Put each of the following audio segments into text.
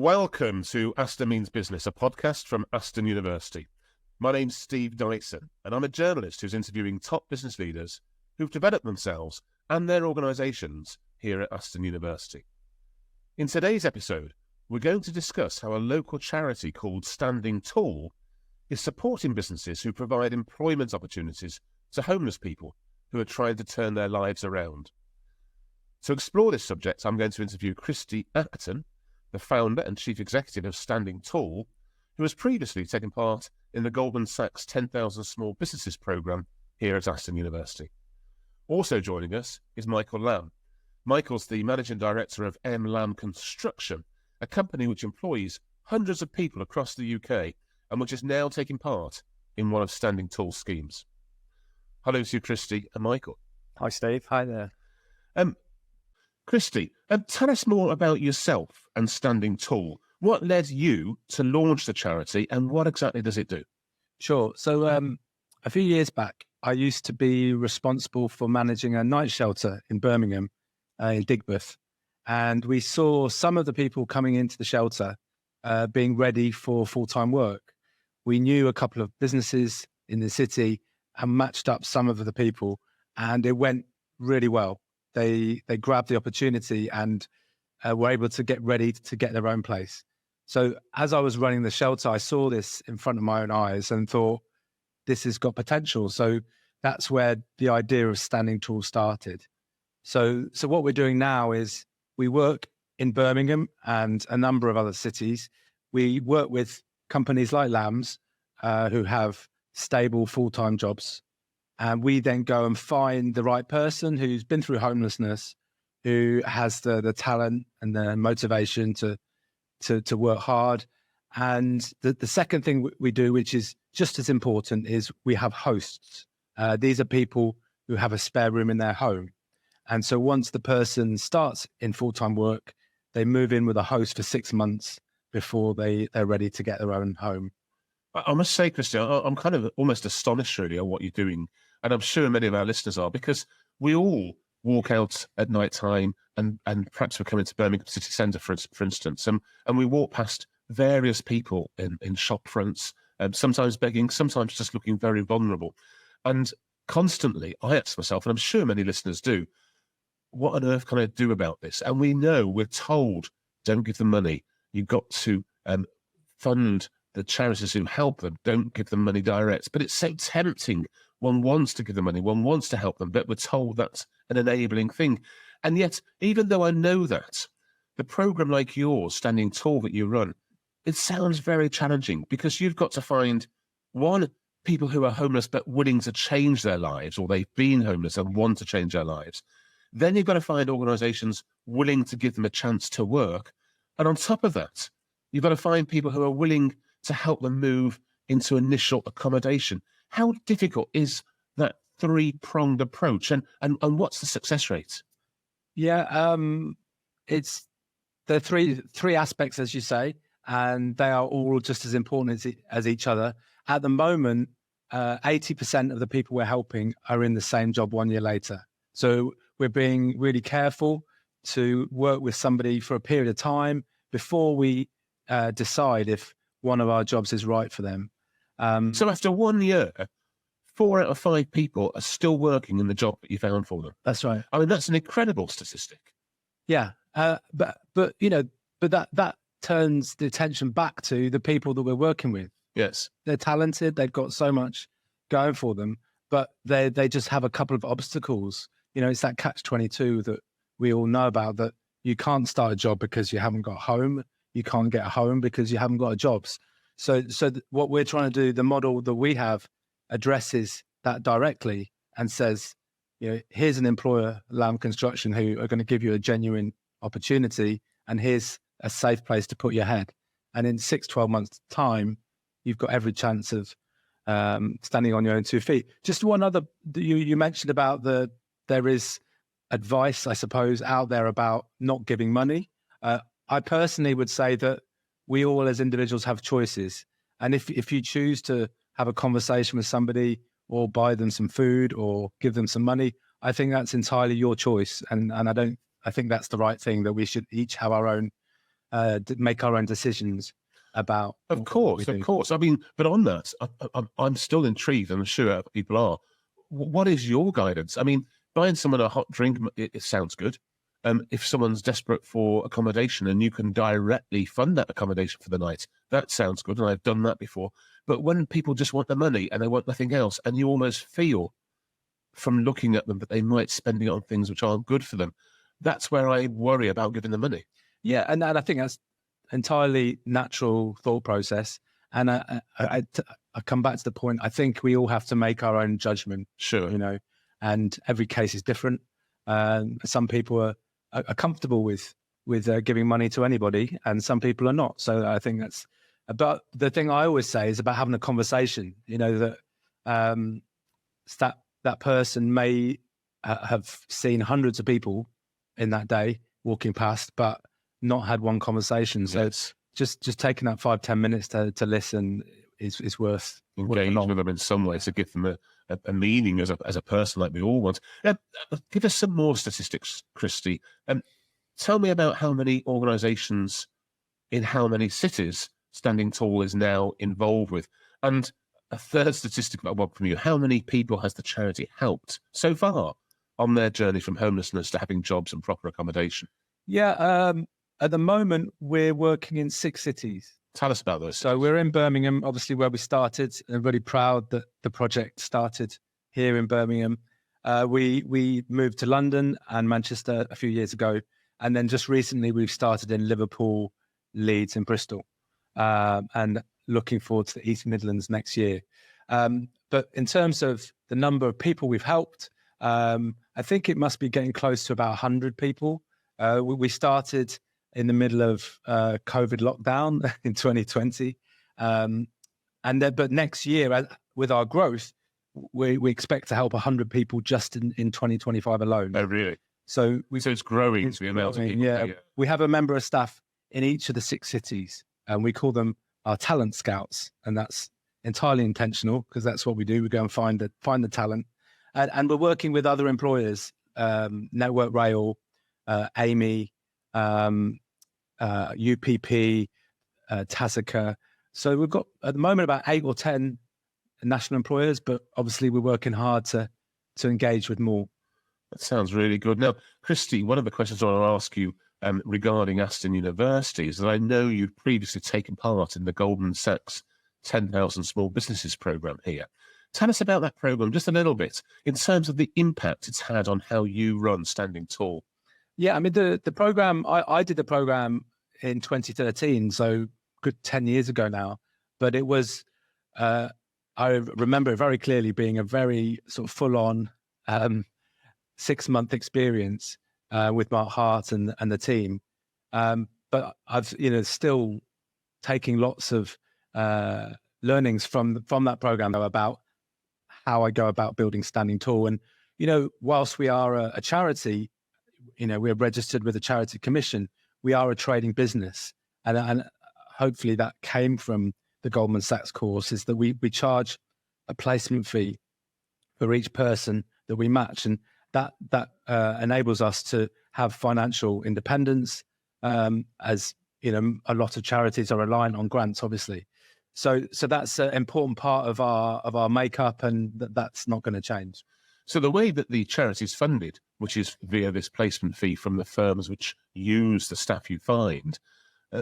Welcome to Aston Means Business, a podcast from Aston University. My name's Steve Dyson, and I'm a journalist who's interviewing top business leaders who've developed themselves and their organisations here at Aston University. In today's episode, we're going to discuss how a local charity called Standing Tall is supporting businesses who provide employment opportunities to homeless people who are trying to turn their lives around. To explore this subject, I'm going to interview Christy Acton, the founder and chief executive of Standing Tall, who has previously taken part in the Goldman Sachs 10,000 Small Businesses programme here at Aston University. Also joining us is Michael Lambe. Michael's the managing director of M Lambe Construction, a company which employs hundreds of people across the UK and which is now taking part in one of Standing Tall's schemes. Hello to you, Christy and Michael. Hi, Steve. Hi there. Christy, tell us more about yourself and Standing Tall. What led you to launch the charity and what exactly does it do? Sure. So a few years back, I used to be responsible for managing a night shelter in Birmingham, in Digbeth. And we saw some of the people coming into the shelter being ready for full-time work. We knew a couple of businesses in the city and matched up some of the people, and it went really well. They grabbed the opportunity and were able to get ready to get their own place. So as I was running the shelter, I saw this in front of my own eyes and thought, this has got potential. So that's where the idea of Standing Tall started. So what we're doing now is we work in Birmingham and a number of other cities. We work with companies like Lambe's who have stable full-time jobs. And we then go and find the right person who's been through homelessness, who has the talent and the motivation to work hard. And the second thing we do, which is just as important, is we have hosts. These are people who have a spare room in their home. And so once the person starts in full-time work, they move in with a host for 6 months before they're ready to get their own home. I must say, Christy, I'm kind of almost astonished really at what you're doing. And I'm sure many of our listeners are, because we all walk out at night time and perhaps we're coming to Birmingham city centre, for instance, and we walk past various people in shop fronts, sometimes begging, sometimes just looking very vulnerable. And constantly I ask myself, and I'm sure many listeners do, what on earth can I do about this? And we're told, don't give them money. You've got to fund the charities who help them, don't give them money direct. But it's so tempting. One wants to give them money, one wants to help them, but we're told that's an enabling thing. And yet, even though I know that, the programme like yours, Standing Tall, that you run, it sounds very challenging because you've got to find, one, people who are homeless but willing to change their lives, or they've been homeless and want to change their lives. Then you've got to find organisations willing to give them a chance to work. And on top of that, you've got to find people who are willing to help them move into initial accommodation. How difficult is that three-pronged approach, and what's the success rate? Yeah, it's the three aspects, as you say, and they are all just as important as each other. At the moment, 80% of the people we're helping are in the same job 1 year later. So we're being really careful to work with somebody for a period of time before we decide if one of our jobs is right for them. So after 1 year, 4 out of 5 people are still working in the job that you found for them. That's right. I mean, that's an incredible statistic. Yeah, but that turns the attention back to the people that we're working with. Yes, they're talented. They've got so much going for them, but they just have a couple of obstacles. You know, it's that catch-22 that we all know about, that you can't start a job because you haven't got a home. You can't get a home because you haven't got a job. So what we're trying to do, the model that we have addresses that directly and says, you know, here's an employer, Lambe Construction, who are going to give you a genuine opportunity, and here's a safe place to put your head. And in 6-12 months' time, you've got every chance of standing on your own 2 feet. Just one other, you mentioned about there is advice, I suppose, out there about not giving money. I personally would say that we all as individuals have choices. And if you choose to have a conversation with somebody or buy them some food or give them some money, I think that's entirely your choice. And I think that's the right thing, that we should each have our own make our own decisions about. Of course. I mean, but on that, I'm still intrigued, and I'm sure other people are. What is your guidance? I mean, buying someone a hot drink, it sounds good. If someone's desperate for accommodation and you can directly fund that accommodation for the night, that sounds good, and I've done that before. But when people just want the money and they want nothing else, and you almost feel from looking at them that they might spend it on things which aren't good for them, that's where I worry about giving them money. Yeah, and I think that's entirely natural thought process. And I come back to the point, I think we all have to make our own judgment. Sure. You know, and every case is different. Some people are comfortable with giving money to anybody, and some people are not. So I think that's about the thing I always say is about having a conversation. You know, that person may have seen hundreds of people in that day walking past, but not had one conversation. So it's just taking that 5-10 minutes to listen is worth engaging with them in some way to give them a meaning as a person, like we all want. Give us some more statistics, Christy. Tell me about how many organisations in how many cities Standing Tall is now involved with. And a third statistic that I want from you: how many people has the charity helped so far on their journey from homelessness to having jobs and proper accommodation? Yeah, at the moment, we're working in 6 cities. Tell us about those. So we're in Birmingham, obviously, where we started. I'm really proud that the project started here in Birmingham. We moved to London and Manchester a few years ago. And then just recently, we've started in Liverpool, Leeds and Bristol. And looking forward to the East Midlands next year. But in terms of the number of people we've helped, I think it must be getting close to about 100 people. We started in the middle of COVID lockdown in 2020. But next year, with our growth, we expect to help 100 people just in 2025 alone. Oh, really? So it's growing to the amount of people. Yeah. We have a member of staff in each of the 6 cities, and we call them our talent scouts. And that's entirely intentional, because that's what we do. We go and find the talent. And we're working with other employers, Network Rail, Amy, UPP, Tasika. So we've got at the moment about 8 or 10 national employers, but obviously we're working hard to engage with more. That sounds really good. Now, Christy, one of the questions I want to ask you regarding Aston University is that I know you've previously taken part in the Goldman Sachs 10,000 Small Businesses program here. Tell us about that program just a little bit in terms of the impact it's had on how you run Standing Tall. Yeah, I mean, the program, I did the program in 2013, so good 10 years ago now. But it was, I remember it very clearly being a very sort of full-on 6-month experience with Mark Hart and the team. But I've, still taking lots of learnings from that program about how I go about building Standing Tall. And, whilst we are a charity, we're registered with the Charity Commission, we are a trading business. And hopefully that came from the Goldman Sachs course, is that we charge a placement fee for each person that we match. And that enables us to have financial independence, as, a lot of charities are reliant on grants, obviously. So that's an important part of our makeup, and that's not going to change. So the way that the charity is funded, which is via this placement fee from the firms which use the staff you find,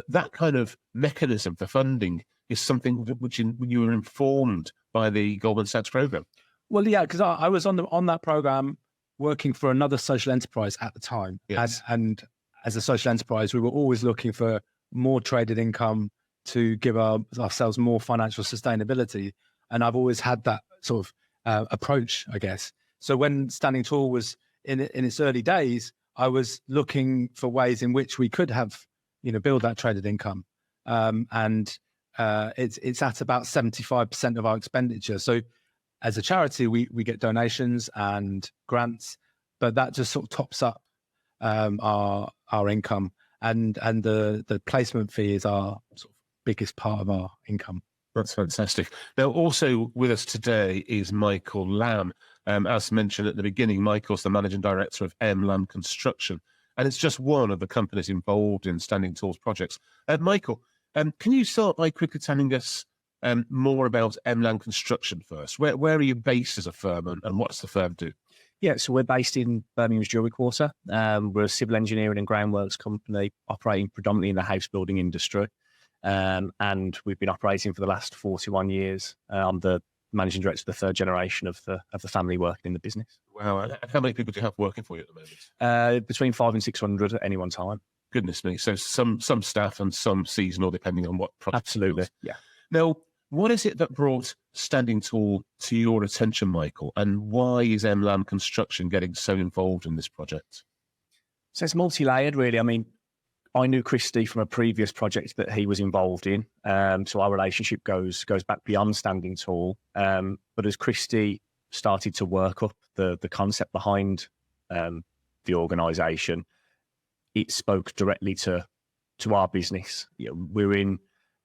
that kind of mechanism for funding is something which you were informed by the Goldman Sachs program. Well, yeah, because I was on that program working for another social enterprise at the time. Yes. And as a social enterprise, we were always looking for more traded income to give ourselves more financial sustainability. And I've always had that sort of approach, I guess. So when Standing Tall was in its early days, I was looking for ways in which we could have, build that traded income. And it's at about 75% of our expenditure. So as a charity, we get donations and grants, but that just sort of tops up our income. And the placement fee is our sort of biggest part of our income. That's fantastic. Now, also with us today is Michael Lambe. As mentioned at the beginning, Michael's the Managing Director of M, Lambe Construction. and it's just one of the companies involved in Standing Tall's projects. Michael, can you start by quickly telling us more about Lambe Construction first? Where are you based as a firm, and what's the firm do? Yeah, so we're based in Birmingham's Jewellery Quarter. We're a civil engineering and groundworks company operating predominantly in the house building industry. And we've been operating for the last 41 years. I'm the managing director of the third generation of the family working in the business. Wow. And how many people do you have working for you at the moment? Between 500 and 600 at any one time. Goodness me. So some staff and some seasonal, depending on what project. Absolutely, yeah. Now, what is it that brought Standing Tall to your attention, Michael? And why is Lambe Construction getting so involved in this project? So it's multi-layered, really. I mean, I knew Christy from a previous project that he was involved in. So our relationship goes back beyond Standing Tall. But as Christy started to work up the concept behind the organisation, it spoke directly to our business. You know, we're in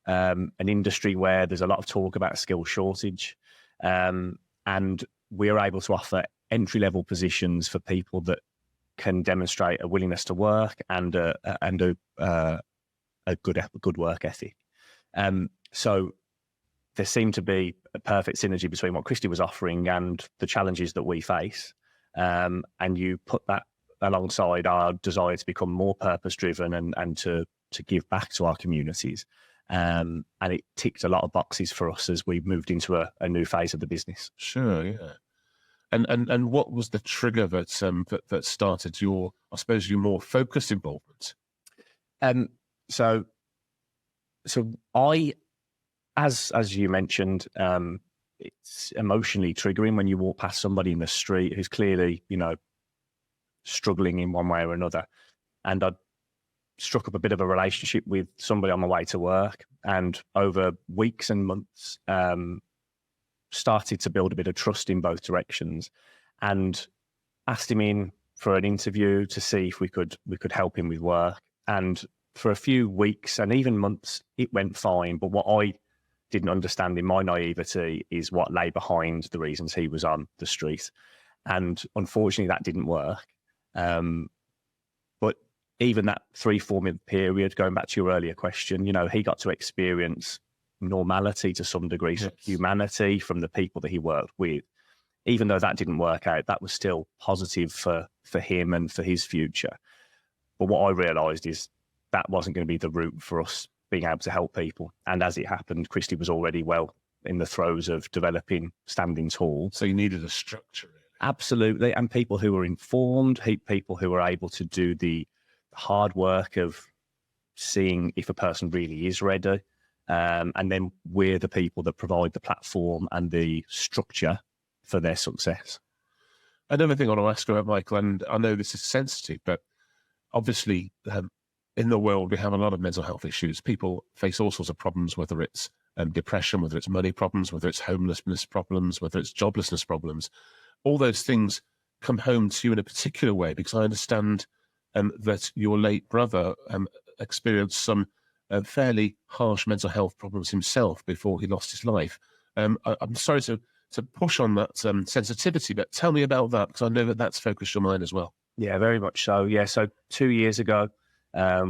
an industry where there's a lot of talk about skill shortage, and we're able to offer entry-level positions for people that can demonstrate a willingness to work and a good work ethic. So there seemed to be a perfect synergy between what Christy was offering and the challenges that we face. And you put that alongside our desire to become more purpose-driven and to give back to our communities. And it ticked a lot of boxes for us as we moved into a new phase of the business. Sure, yeah. And what was the trigger that started your, I suppose, your more focused involvement? So I, as you mentioned, it's emotionally triggering when you walk past somebody in the street who's clearly, struggling in one way or another. And I struck up a bit of a relationship with somebody on my way to work, and over weeks and months, started to build a bit of trust in both directions, and asked him in for an interview to see if we could help him with work. And for a few weeks and even months, it went fine. But what I didn't understand in my naivety is what lay behind the reasons he was on the street. And unfortunately, that didn't work. But even that 3-4 month period, going back to your earlier question, he got to experience normality to some degree, some humanity from the people that he worked with. Even though that didn't work out, that was still positive for him and for his future. But what I realised is that wasn't going to be the route for us being able to help people. And as it happened, Christy was already well in the throes of developing Standing Tall. So you needed a structure, really. Absolutely. And people who were informed, people who were able to do the hard work of seeing if a person really is ready. And then we're the people that provide the platform and the structure for their success. Another thing I want to ask about, Michael, and I know this is sensitive, but obviously in the world we have a lot of mental health issues. People face all sorts of problems, whether it's depression, whether it's money problems, whether it's homelessness problems, whether it's joblessness problems. All those things come home to you in a particular way, because I understand that your late brother experienced some fairly harsh mental health problems himself before he lost his life. I'm sorry to push on that sensitivity, but tell me about that, because I know that that's focused your mind as well. Yeah, very much so. Yeah, so 2 years ago,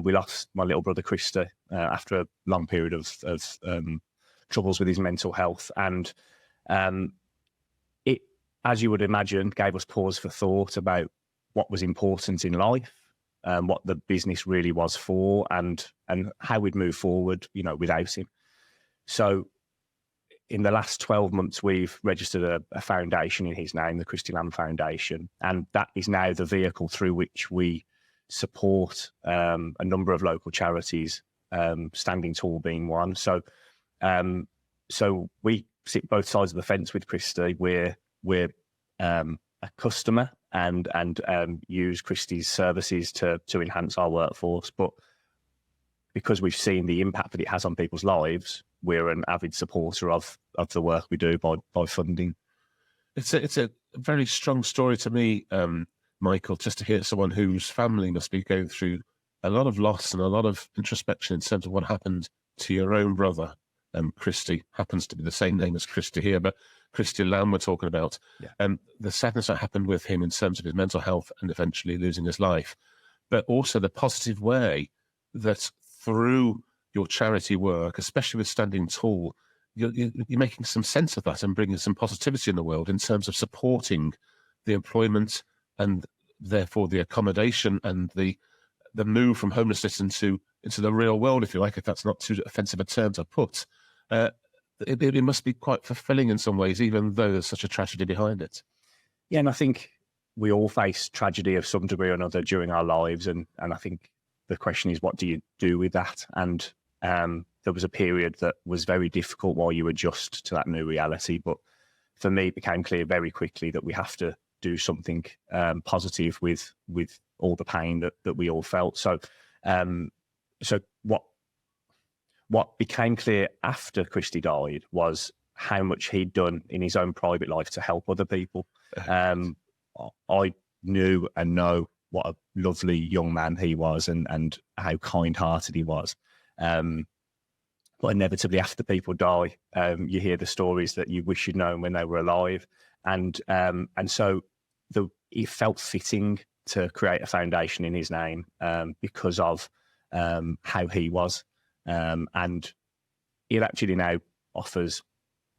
we lost my little brother Christy after a long period of troubles with his mental health. And it, as you would imagine, gave us pause for thought about what was important in life, what the business really was for, and how we'd move forward, without him. So in the last 12 months, we've registered a foundation in his name, the Christy Lambe Foundation, and that is now the vehicle through which we support a number of local charities, Standing Tall being one. So we sit both sides of the fence with Christy. We're a customer and use Christy's services to enhance our workforce, but because we've seen the impact that it has on people's lives, we're an avid supporter of the work we do by funding. It's a very strong story to me, Michael, just to hear someone whose family must be going through a lot of loss and a lot of introspection in terms of what happened to your own brother. Christy happens to be the same name as Christy here, but Christy Lambe we're talking about. Yeah. The sadness that happened with him in terms of his mental health and eventually losing his life. but also the positive way that through your charity work, especially with Standing Tall, you're making some sense of that and bringing some positivity in the world in terms of supporting the employment and therefore the accommodation and the move from homelessness into the real world, if you like, if that's not too offensive a term to put. It must be quite fulfilling in some ways, even though there's such a tragedy behind it. Yeah, and I think we all face tragedy of some degree or another during our lives, and I think the question is, what do you do with that? And there was a period that was very difficult while you adjust to that new reality. But for me, it became clear very quickly that we have to do something positive with all the pain that we all felt. So what became clear after Christy died was how much he'd done in his own private life to help other people. I knew and know what a lovely young man he was and how kind-hearted he was. But inevitably, after people die, you hear the stories that you wish you'd known when they were alive. And so it felt fitting to create a foundation in his name because of how he was. And it actually now offers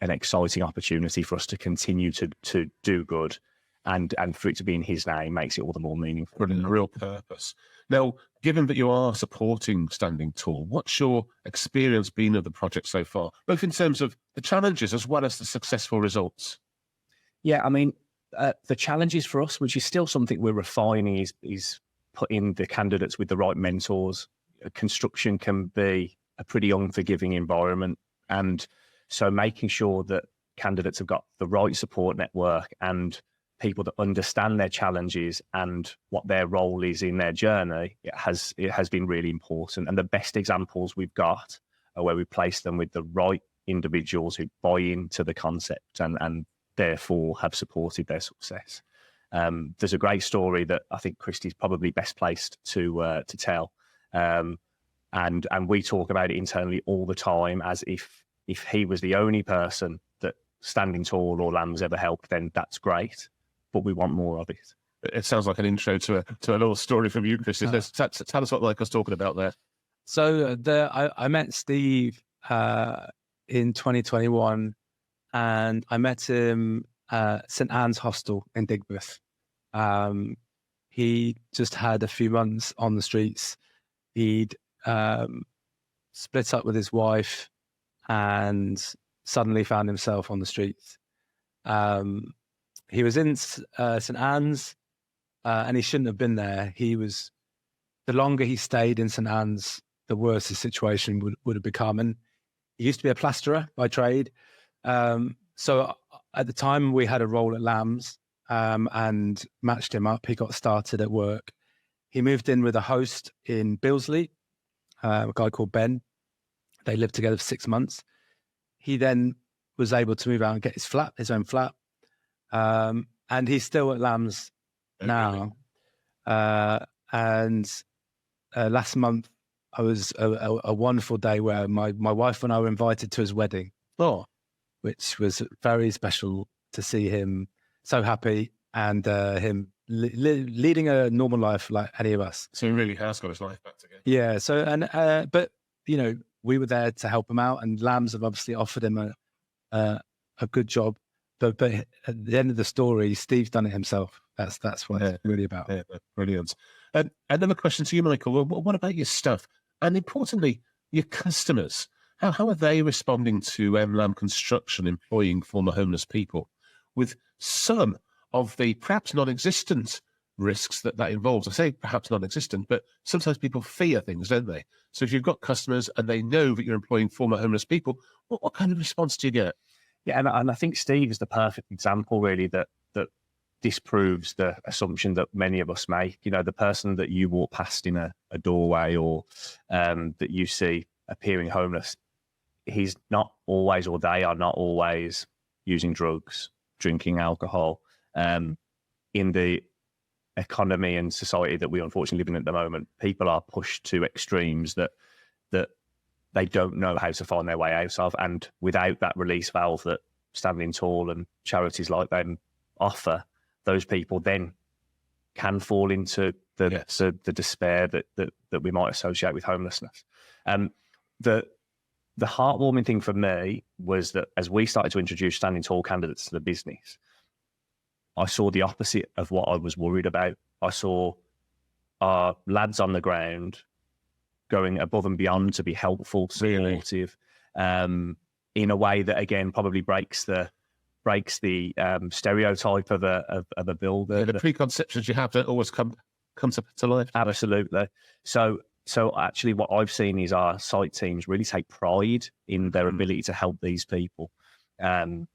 an exciting opportunity for us to continue to do good, and for it to be in his name makes it all the more meaningful. Brilliant, a real purpose. Now, given that you are supporting Standing Tall, what's your experience been of the project so far, both in terms of the challenges as well as the successful results? Yeah, I mean, the challenges for us, which is still something we're refining, is putting the candidates with the right mentors. Construction can be a pretty unforgiving environment, and so making sure that candidates have got the right support network and people that understand their challenges and what their role is in their journey, it has been really important. And the best examples we've got are where we place them with the right individuals who buy into the concept and therefore have supported their success. There's a great story that I think Christy's probably best placed to tell. And we talk about it internally all the time as if he was the only person that Standing Tall or Lambe's ever helped, then that's great, but we want more of it. It sounds like an intro to a little story from you, Christy. Tell us what Michael's talking about there. So I met Steve in 2021, and I met him at St Anne's Hostel in Digbeth. He just had a few months on the streets. He'd split up with his wife and suddenly found himself on the streets. He was in St Anne's and he shouldn't have been there. The longer he stayed in St Anne's, the worse his situation would have become. And he used to be a plasterer by trade. So at the time we had a role at Lambe's and matched him up. He got started at work. He moved in with a host in Billesley, a guy called Ben. They lived together for 6 months. He then was able to move out and get his own flat. And he's still at Lambe's now. And last month, I was a wonderful day where my wife and I were invited to his wedding. Oh, which was very special to see him so happy and him leading a normal life like any of us. So he really has got his life back together. Yeah. So but we were there to help him out, and Lambe's have obviously offered him a good job. But at the end of the story, Steve's done it himself. That's what it's really about. Yeah, brilliant. Another question to you, Michael. What about your staff? And importantly, your customers. How are they responding to Lambe Construction employing former homeless people, with some of the perhaps non-existent risks that involves? I say perhaps non-existent, but sometimes people fear things, don't they? So if you've got customers and they know that you're employing former homeless people, what kind of response do you get? Yeah, and I think Steve is the perfect example, really, that disproves the assumption that many of us make. The person that you walk past in a doorway or that you see appearing homeless, he's not always, or they are not always using drugs, drinking alcohol. In the economy and society that we unfortunately live in at the moment, people are pushed to extremes that they don't know how to find their way out of. And without that release valve that Standing Tall and charities like them offer, those people then can fall into the Yes. the despair that we might associate with homelessness. The heartwarming thing for me was that as we started to introduce standing tall candidates to the business, I saw the opposite of what I was worried about. I saw our lads on the ground going above and beyond to be helpful, supportive, in a way that again probably breaks the stereotype of a builder. Yeah, the preconceptions you have don't always come to life. Absolutely. So actually what I've seen is our site teams really take pride in their ability to help these people on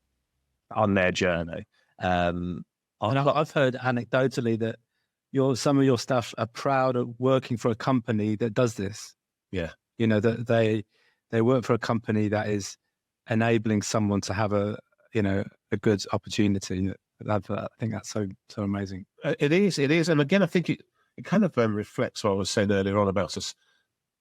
their journey. And I've heard anecdotally that some of your staff are proud of working for a company that does this. Yeah. That they work for a company that is enabling someone to have a good opportunity. I think that's so amazing. It is. And again, I think it kind of reflects what I was saying earlier on about us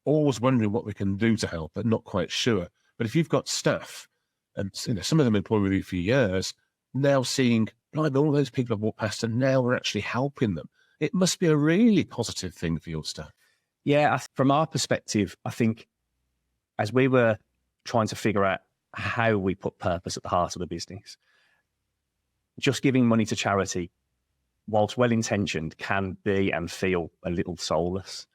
always wondering what we can do to help, but not quite sure. But if you've got staff, and some of them employed with you for years, now seeing, blimey, all those people have walked past and now we're actually helping them, it must be a really positive thing for your staff. Yeah, from our perspective, I think as we were trying to figure out how we put purpose at the heart of the business, just giving money to charity, whilst well-intentioned, can be and feel a little soulless.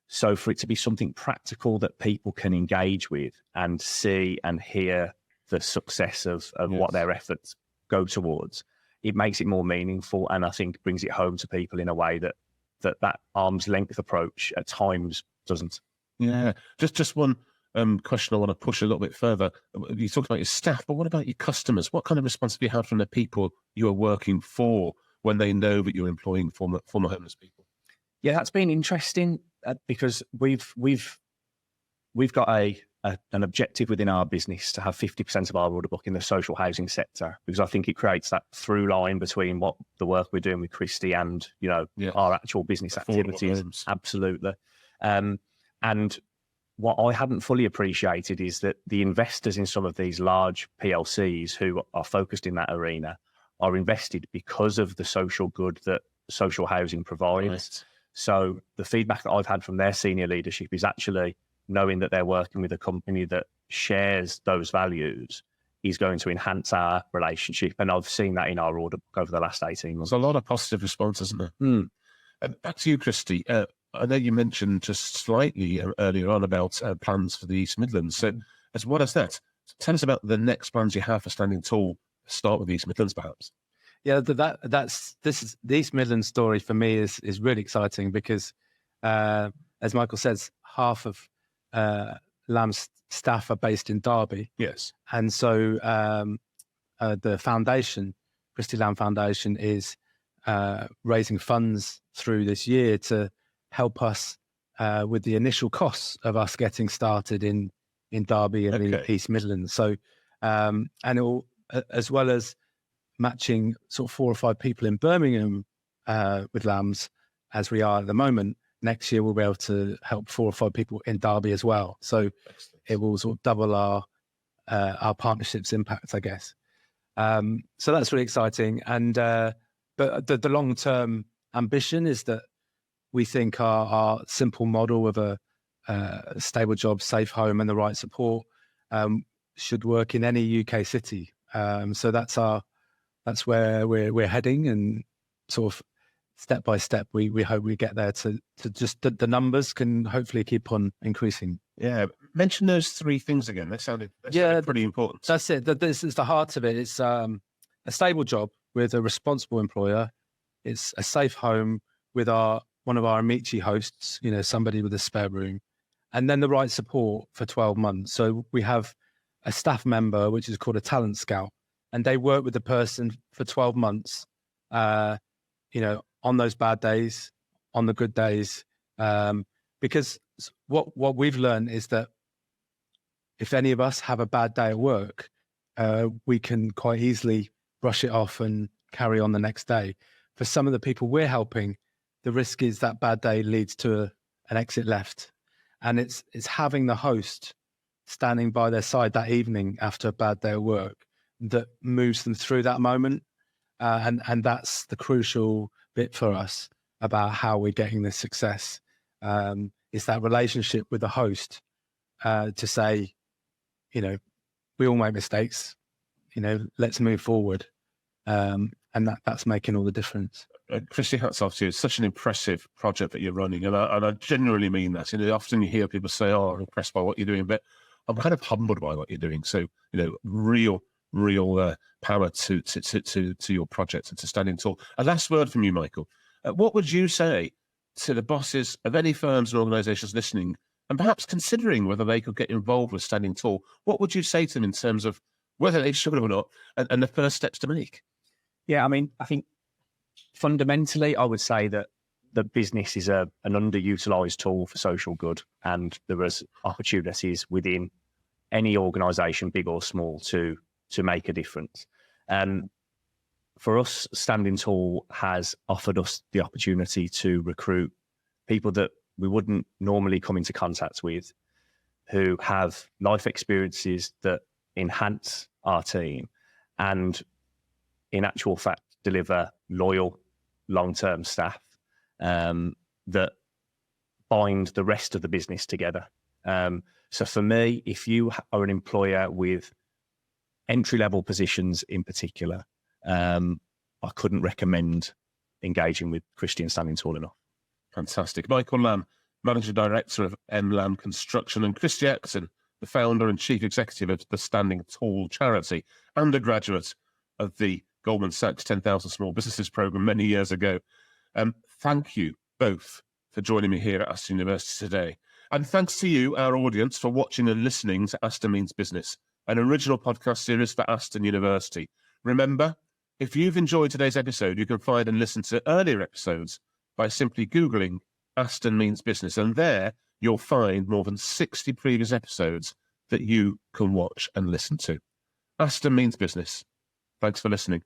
So for it to be something practical that people can engage with and see and hear the success of what their efforts go towards, it makes it more meaningful, and I think brings it home to people in a way that arm's length approach at times doesn't. Yeah. Just one question I want to push a little bit further. You talked about your staff, but what about your customers? What kind of response have you had from the people you are working for when they know that you're employing former homeless people? Yeah, that's been interesting because we've got an objective within our business to have 50% of our order book in the social housing sector, because I think it creates that through line between what the work we're doing with Christy and our actual business activities. Absolutely. And what I hadn't fully appreciated is that the investors in some of these large PLCs who are focused in that arena are invested because of the social good that social housing provides. Right. So the feedback that I've had from their senior leadership is actually knowing that they're working with a company that shares those values is going to enhance our relationship. And I've seen that in our order book over the last 18 months. There's a lot of positive response, isn't there? And back to you, Christy. I know you mentioned just slightly earlier on about plans for the East Midlands. So as what is that? Tell us about the next plans you have for Standing Tall. Start with the East Midlands, perhaps. Yeah, the East Midlands story for me is really exciting because, as Michael says, half of Lambe's staff are based in Derby. Yes, and so the foundation, Christy Lambe Foundation, is raising funds through this year to help us with the initial costs of us getting started in Derby and the East Midlands. So, and it will, as well as matching sort of 4 or 5 people in Birmingham with Lambes, as we are at the moment, next year we'll be able to help 4 or 5 people in Derby as well. So it will sort of double our partnership's impact, I guess. So that's really exciting. And but the long-term ambition is that we think our simple model of a stable job, safe home, and the right support should work in any UK city. So that's where we're heading, and sort of step by step, we hope we get there to just the numbers can hopefully keep on increasing. Yeah, mention those 3 things again. They sounded pretty important. That's it. This is the heart of it. It's a stable job with a responsible employer. It's a safe home with one of our Amici hosts, somebody with a spare room, and then the right support for 12 months. So we have a staff member, which is called a talent scout, and they work with the person for 12 months, on those bad days, on the good days, because what we've learned is that if any of us have a bad day at work, we can quite easily brush it off and carry on the next day. For some of the people we're helping, the risk is that bad day leads to an exit left, and it's having the host standing by their side that evening after a bad day at work that moves them through that moment, and that's the crucial bit for us. about how we're getting this success. It's that relationship with the host to say, we all make mistakes, let's move forward. And that's making all the difference. Christy, hats off to you. It's such an impressive project that you're running. And I genuinely mean that. Often you hear people say, oh, I'm impressed by what you're doing, but I'm kind of humbled by what you're doing. So, real power to your project and to standing tall. A last word from you, Michael. What would you say to the bosses of any firms and organisations listening and perhaps considering whether they could get involved with standing tall? What would you say to them in terms of whether they should or not and the first steps to make? Yeah, I think fundamentally, I would say that the business is an underutilised tool for social good, and there is opportunities within any organisation, big or small, to make a difference. For us, Standing Tall has offered us the opportunity to recruit people that we wouldn't normally come into contact with, who have life experiences that enhance our team and, in actual fact, deliver loyal, long-term staff that bind the rest of the business together. So for me, if you are an employer with entry-level positions in particular, I couldn't recommend engaging with Christy and Standing Tall enough. Fantastic. Michael Lambe, Managing Director of M Lambe Construction, and Christy Acton, the founder and chief executive of the Standing Tall charity, undergraduate of the Goldman Sachs 10,000 Small Businesses program many years ago. Thank you both for joining me here at Aston University today. And thanks to you, our audience, for watching and listening to Aston Means Business, an original podcast series for Aston University. Remember, if you've enjoyed today's episode, you can find and listen to earlier episodes by simply Googling Aston Means Business. And there you'll find more than 60 previous episodes that you can watch and listen to. Aston Means Business. Thanks for listening.